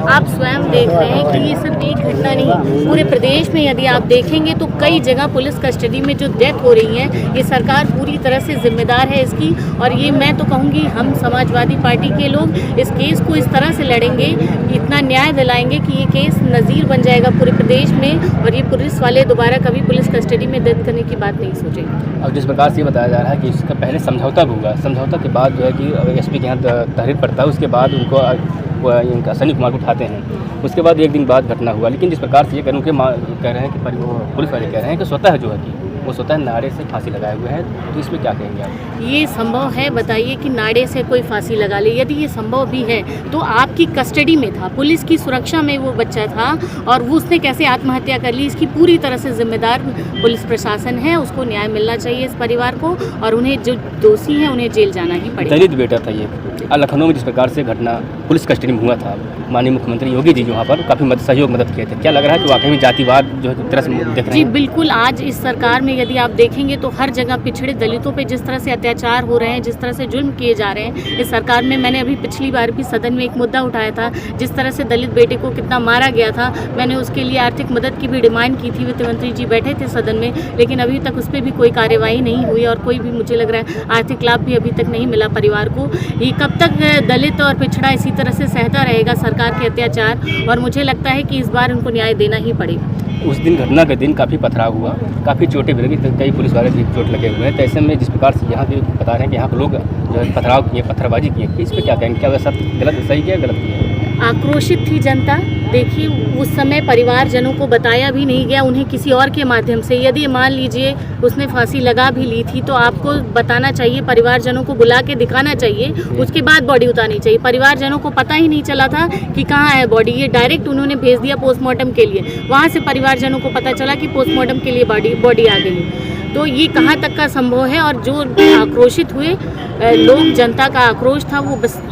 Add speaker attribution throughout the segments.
Speaker 1: आप स्वयं देख रहे हैं कि ये सिर्फ एक घटना नहीं, पूरे प्रदेश में यदि आप देखेंगे तो कई जगह पुलिस कस्टडी में जो डेथ हो रही है, ये सरकार पूरी तरह से जिम्मेदार है इसकी। और ये मैं तो कहूँगी हम समाजवादी पार्टी के लोग इस केस को इस तरह से लड़ेंगे, इतना न्याय दिलाएंगे कि ये केस नज़ीर बन जाएगा पूरे प्रदेश में और ये पुलिस वाले दोबारा कभी पुलिस कस्टडी में डेथ करने की बात नहीं सोचेंगे।
Speaker 2: अब जिस प्रकार से ये बताया जा रहा है कि इसका पहले समझौता भी हुआ, समझौता के बाद जो है कि एसपी के यहाँ तहरीर पड़ता है, उसके बाद उनको इनका सनी कुमार को उठाते हैं, उसके बाद एक दिन बाद घटना हुआ। लेकिन जिस प्रकार से ये कह रहे हैं कि पुलिस वाले कह रहे हैं कि स्वतः जो है कि वो स्वतः नारे से फांसी लगाए हुए हैं, तो इसमें क्या कहेंगे आप?
Speaker 1: ये संभव है? बताइए कि नारे से कोई फांसी लगा ले। यदि ये संभव भी है तो आपकी कस्टडी में था, पुलिस की सुरक्षा में वो बच्चा था और वो उसने कैसे आत्महत्या कर ली, इसकी पूरी तरह से जिम्मेदार पुलिस प्रशासन है। उसको न्याय मिलना चाहिए इस परिवार को और उन्हें जो दोषी हैं उन्हें जेल जाना ही पड़ेगा।
Speaker 2: दलित बेटा था ये, लखनऊ में जिस प्रकार से घटना पुलिस कस्टडी में हुआ था, माननीय मुख्यमंत्री योगी जी वहाँ पर काफ़ी मदद किए थे। क्या लग रहा है कि वाकई में जातिवाद जो है तरह से देख रहे हैं?
Speaker 1: जी बिल्कुल, आज इस सरकार में यदि आप देखेंगे तो हर जगह पिछड़े दलितों पे जिस तरह से अत्याचार हो रहे हैं, जिस तरह से जुल्म किए जा रहे हैं इस सरकार में। मैंने अभी पिछली बार भी सदन में एक मुद्दा उठाया था, जिस तरह से दलित बेटे को कितना मारा गया था। मैंने उसके लिए आर्थिक मदद की भी डिमांड की थी, वित्त मंत्री जी बैठे थे सदन में, लेकिन अभी तक उस पर भी कोई कार्यवाही नहीं हुई और कोई भी मुझे लग रहा है आर्थिक लाभ भी अभी तक नहीं मिला परिवार को। ये कब तक दलित और पिछड़ा इसी तरह से सहता रहेगा सरकार के अत्याचार? और मुझे लगता है कि इस बार उनको न्याय देना ही पड़ेगा।
Speaker 2: उस दिन घटना के दिन काफ़ी पथराव हुआ, काफ़ी चोटें भी लगी, कई पुलिस वाले भी चोट लगे हुए हैं। तो ऐसे में जिस प्रकार से यहाँ भी बता रहे हैं कि यहाँ पर लोग जो है पथराव किए, पत्थरबाजी किए, इस पर क्या कहेंगे? क्या वह गलत सही किया, गलत किया?
Speaker 1: आक्रोशित थी जनता। देखिए उस समय परिवारजनों को बताया भी नहीं गया, उन्हें किसी और के माध्यम से, यदि मान लीजिए उसने फांसी लगा भी ली थी तो आपको बताना चाहिए, परिवारजनों को बुला के दिखाना चाहिए, उसके बाद बॉडी उतारनी चाहिए। परिवारजनों को पता ही नहीं चला था कि कहाँ है बॉडी, ये डायरेक्ट उन्होंने भेज दिया पोस्टमार्टम के लिए। वहाँ से परिवारजनों को पता चला कि पोस्टमार्टम के लिए बॉडी आ गई। तो ये कहाँ तक का संभव है? और जो आक्रोशित हुए लोग, जनता का आक्रोश था वो बस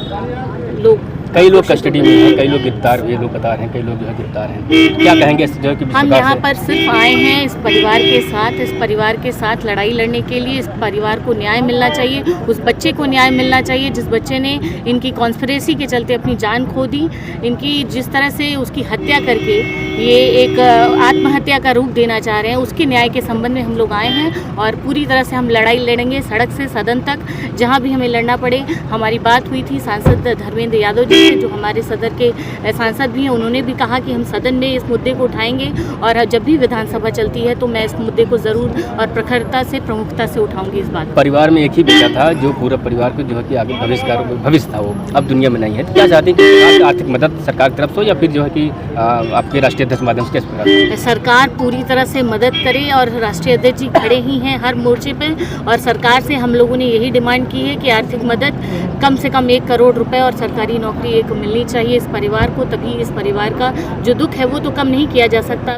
Speaker 1: लोग,
Speaker 2: कई लोग कस्टडी में हैं, कई लोग गिरफ्तार हुए, लोग बता रहे हैं, कई लोग जो है गिरफ्तार हैं। क्या कहेंगे जो है कि
Speaker 1: हम यहाँ पर सिर्फ आए हैं इस परिवार के साथ, इस परिवार के साथ लड़ाई लड़ने के लिए। इस परिवार को न्याय मिलना चाहिए, उस बच्चे को न्याय मिलना चाहिए जिस बच्चे ने इनकी कॉन्स्पिरेसी के चलते अपनी जान खो दी। इनकी जिस तरह से उसकी हत्या करके ये एक आत्महत्या का रूप देना चाह रहे हैं, उसके न्याय के संबंध में हम लोग आए हैं और पूरी तरह से हम लड़ाई लड़ेंगे सड़क से सदन तक, जहाँ भी हमें लड़ना पड़े। हमारी बात हुई थी सांसद धर्मेंद्र यादव जी, जो हमारे सदर के सांसद भी हैं, उन्होंने भी कहा कि हम सदन में इस मुद्दे को उठाएंगे और जब भी विधानसभा चलती है तो मैं इस मुद्दे को ज़रूर और प्रखरता से, प्रमुखता से उठाऊंगी इस बात।
Speaker 2: परिवार में एक ही बेटा था जो पूरा परिवार को जो है कि आगे भविष्य था, वो अब दुनिया में नहीं है। तो क्या चाहते हैं कि आर्थिक मदद सरकार की तरफ से हो या फिर जो है कि आपके राष्ट्रीय अध्यक्ष माध्यम से?
Speaker 1: सरकार पूरी तरह से मदद करे और राष्ट्रीय अध्यक्ष जी खड़े ही हैं हर मोर्चे पर, और सरकार से हम लोगों ने यही डिमांड की है कि आर्थिक मदद कम से कम 1 करोड़ रुपए और सरकारी नौकरी एक मिलनी चाहिए इस परिवार को, तभी इस परिवार का जो दुख है वो तो कम नहीं किया जा सकता।